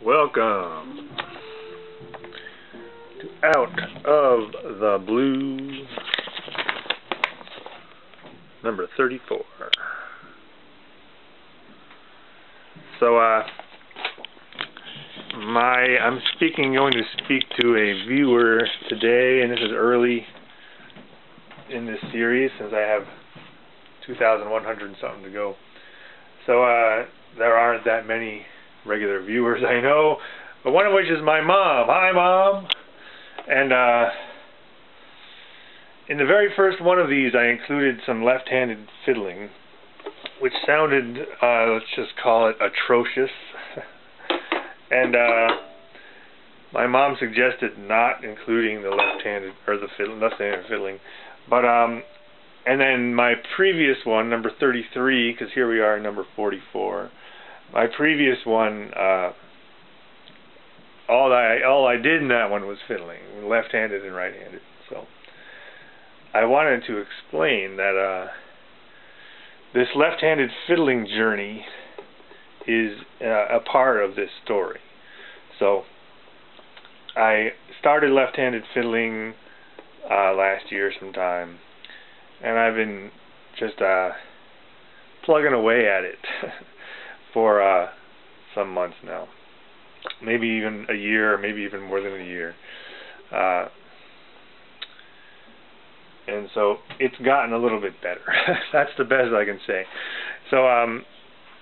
Welcome to Out of the Blue, number 34. So, I'm going to speak to a viewer today, and this is early in this series since I have 2,100 and something to go. So, there aren't that many regular viewers, I know, but one of which is my mom. Hi, Mom! And in the very first one of these, I included some left-handed fiddling, which sounded, let's just call it atrocious. And my mom suggested not including the left-handed or the left-handed fiddling, but and then my previous one, number 33, because here we are, number 44. My previous one, all I did in that one was fiddling, left-handed and right-handed. So I wanted to explain that this left-handed fiddling journey is a part of this story. So I started left-handed fiddling last year sometime, and I've been just plugging away at it for some months now, maybe even a year, maybe even more than a year, and so it's gotten a little bit better. That's the best I can say. So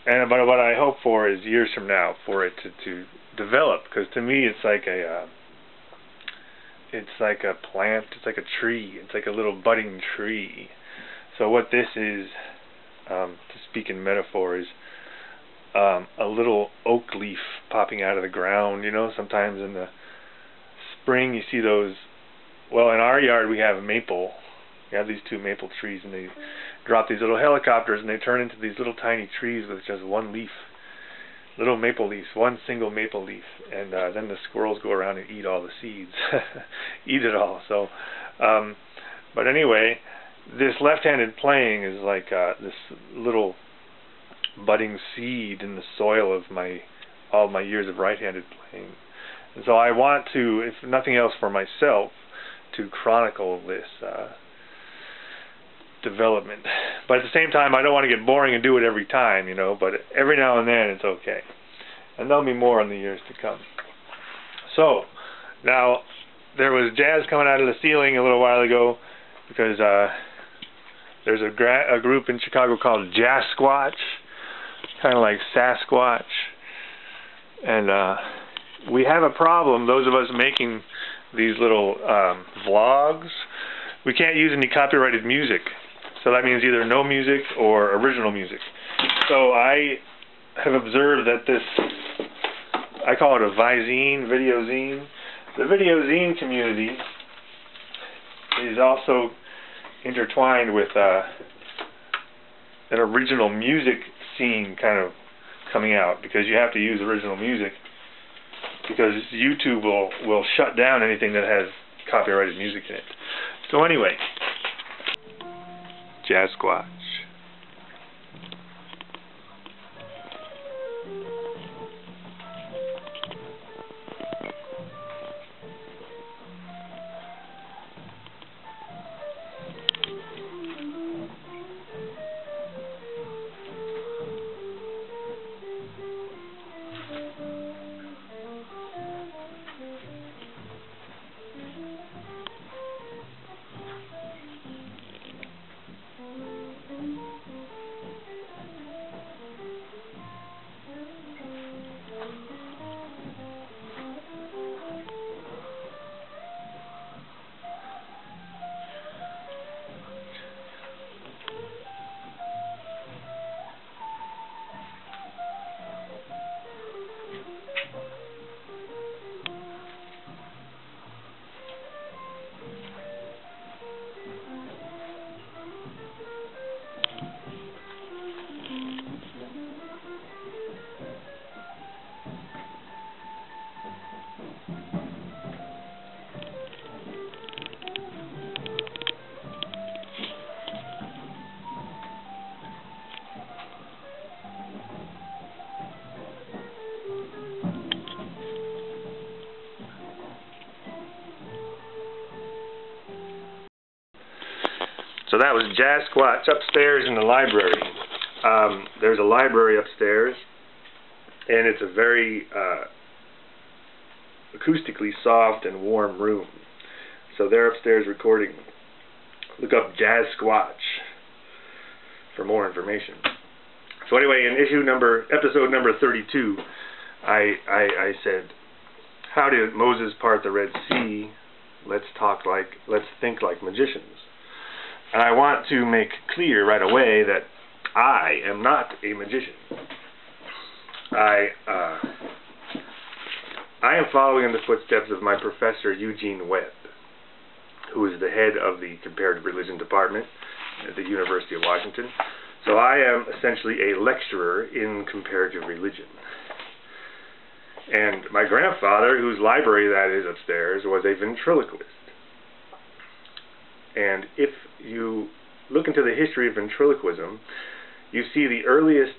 but what I hope for is years from now for it to develop, because to me it's like a plant, it's like a tree, it's like a little budding tree. So what this is, to speak in metaphor, is a little oak leaf popping out of the ground. You know, sometimes in the spring you see those. Well, in our yard we have maple. We have these two maple trees, and they drop these little helicopters, and they turn into these little tiny trees with just one leaf, little maple leaves, one single maple leaf, and then the squirrels go around and eat all the seeds, eat it all. So, but anyway, this left-handed playing is like this little budding seed in the soil of all my years of right-handed playing. And so I want to, if nothing else for myself, to chronicle this development. But at the same time, I don't want to get boring and do it every time, you know, but every now and then it's okay. And there'll be more in the years to come. So, now, there was jazz coming out of the ceiling a little while ago, because there's a group in Chicago called Jazzquatch, kind of like Sasquatch, and we have a problem, those of us making these little vlogs. We can't use any copyrighted music, so that means either no music or original music. So I have observed that this, I call it a Vizine, video zine. The video zine community is also intertwined with an original music scene kind of coming out, because you have to use original music, because YouTube will shut down anything that has copyrighted music in it. So anyway, Jazzquatch. So that was Jazzquatch upstairs in the library. There's a library upstairs, and it's a very acoustically soft and warm room. So they're upstairs recording. Look up Jazzquatch for more information. So anyway, in episode number 32, I said, how did Moses part the Red Sea? Let's think like magicians. And I want to make clear right away that I am not a magician. I am following in the footsteps of my professor Eugene Webb, who is the head of the Comparative Religion Department at the University of Washington. So I am essentially a lecturer in comparative religion. And my grandfather, whose library that is upstairs, was a ventriloquist. And if you look into the history of ventriloquism, you see the earliest,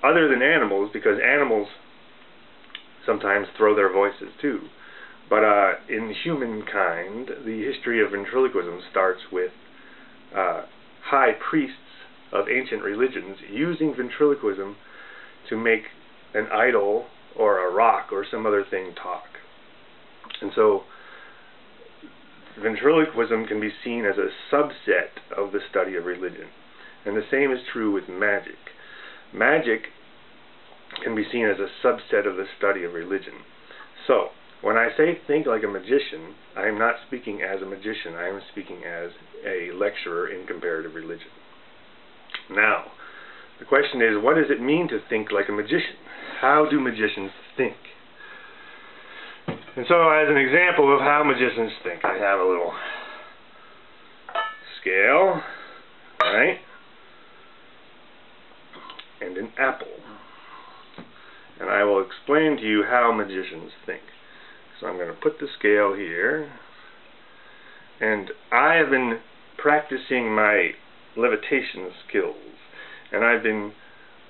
other than animals, because animals sometimes throw their voices too, but in humankind, the history of ventriloquism starts with high priests of ancient religions using ventriloquism to make an idol or a rock or some other thing talk. And so ventriloquism can be seen as a subset of the study of religion. And the same is true with magic. Magic can be seen as a subset of the study of religion. So, when I say think like a magician, I am not speaking as a magician. I am speaking as a lecturer in comparative religion. Now, the question is, what does it mean to think like a magician? How do magicians think? And so, as an example of how magicians think, I have a little scale, right, and an apple. And I will explain to you how magicians think. So I'm going to put the scale here, and I have been practicing my levitation skills, and I've been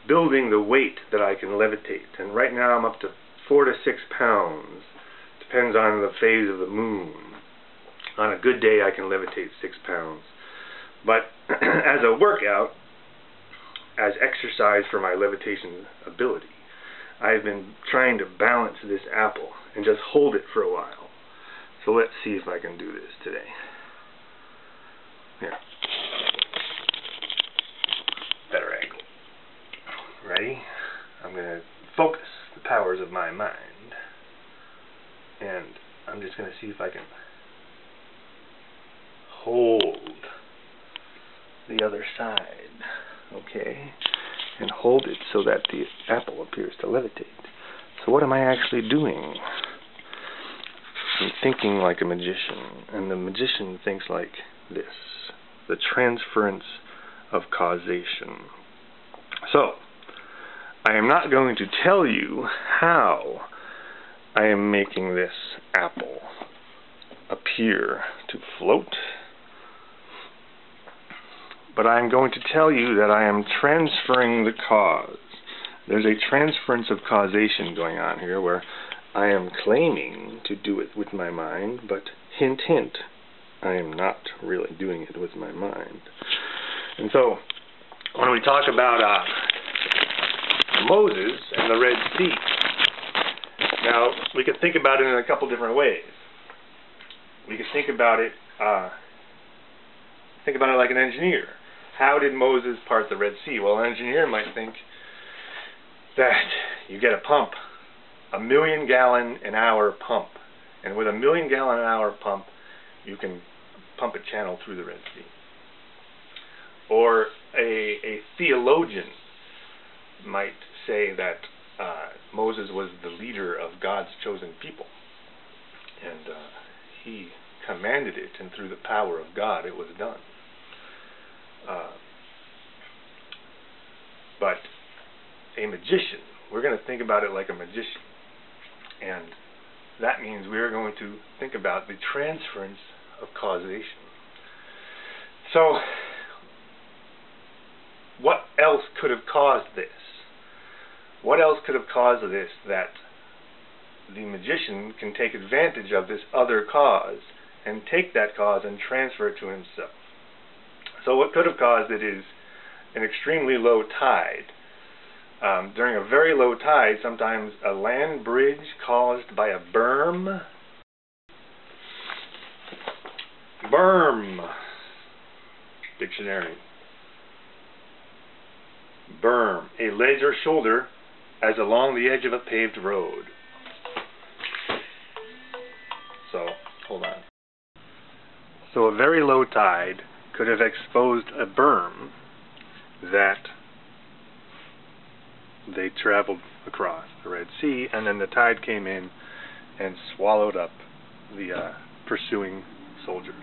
building the weight that I can levitate, and right now I'm up to 4 to 6 pounds. Depends on the phase of the moon. On a good day I can levitate 6 pounds. But as a workout, as exercise for my levitation ability, I've been trying to balance this apple and just hold it for a while. So let's see if I can do this today. Here. Better angle. Ready? I'm going to focus the powers of my mind. And I'm just going to see if I can hold the other side. Okay? And hold it so that the apple appears to levitate. So what am I actually doing? I'm thinking like a magician, and the magician thinks like this: the transference of causation. So, I am not going to tell you how I am making this apple appear to float, but I am going to tell you that I am transferring the cause. There's a transference of causation going on here where I am claiming to do it with my mind, but hint, hint, I am not really doing it with my mind. And so, when we talk about Moses and the Red Sea, now, we could think about it in a couple different ways. We could think about it like an engineer. How did Moses part the Red Sea? Well, an engineer might think that you get a pump, a 1,000,000 gallon an hour pump, and with a 1,000,000 gallon an hour pump, you can pump a channel through the Red Sea. Or a theologian might say that Moses was the leader of God's chosen people, and he commanded it, and through the power of God it was done. But a magician, we're going to think about it like a magician, and that means we're going to think about the transference of causation. So, what else could have caused this? What else could have caused this that the magician can take advantage of this other cause and take that cause and transfer it to himself? So what could have caused it is an extremely low tide. During a very low tide, sometimes a land bridge caused by a berm. Berm. Dictionary. Berm. A ledge or shoulder as along the edge of a paved road. So, hold on. So a very low tide could have exposed a berm that they traveled across the Red Sea, and then the tide came in and swallowed up the pursuing soldiers.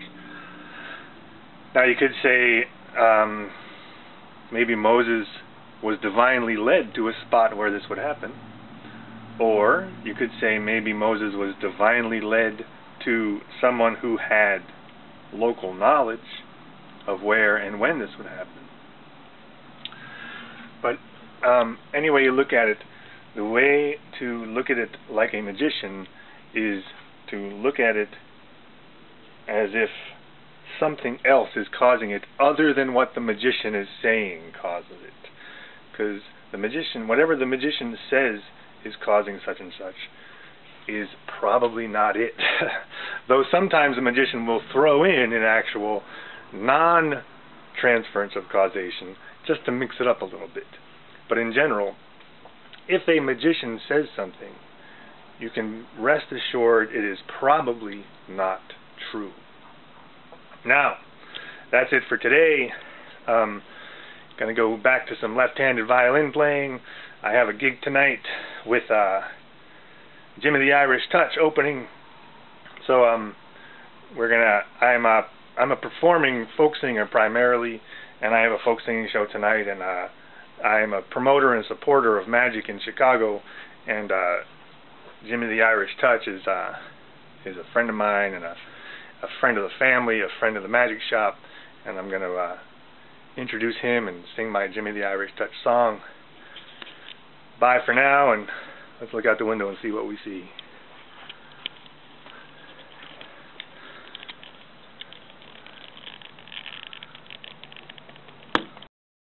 Now you could say maybe Moses was divinely led to a spot where this would happen, or you could say maybe Moses was divinely led to someone who had local knowledge of where and when this would happen. But anyway you look at it, the way to look at it like a magician is to look at it as if something else is causing it other than what the magician is saying causes it. Because the magician, whatever the magician says is causing such and such, is probably not it. Though sometimes a magician will throw in an actual non-transference of causation just to mix it up a little bit. But in general, if a magician says something, you can rest assured it is probably not true. Now, that's it for today. Gonna go back to some left-handed violin playing. I have a gig tonight with Jimmy the Irish Touch opening. So I'm a performing folk singer primarily, and I have a folk singing show tonight, and I'm a promoter and supporter of magic in Chicago, and Jimmy the Irish Touch is a friend of mine and a friend of the family, a friend of the magic shop, and I'm going to introduce him and sing my Jimmy the Irish Touch song. Bye for now, and let's look out the window and see what we see.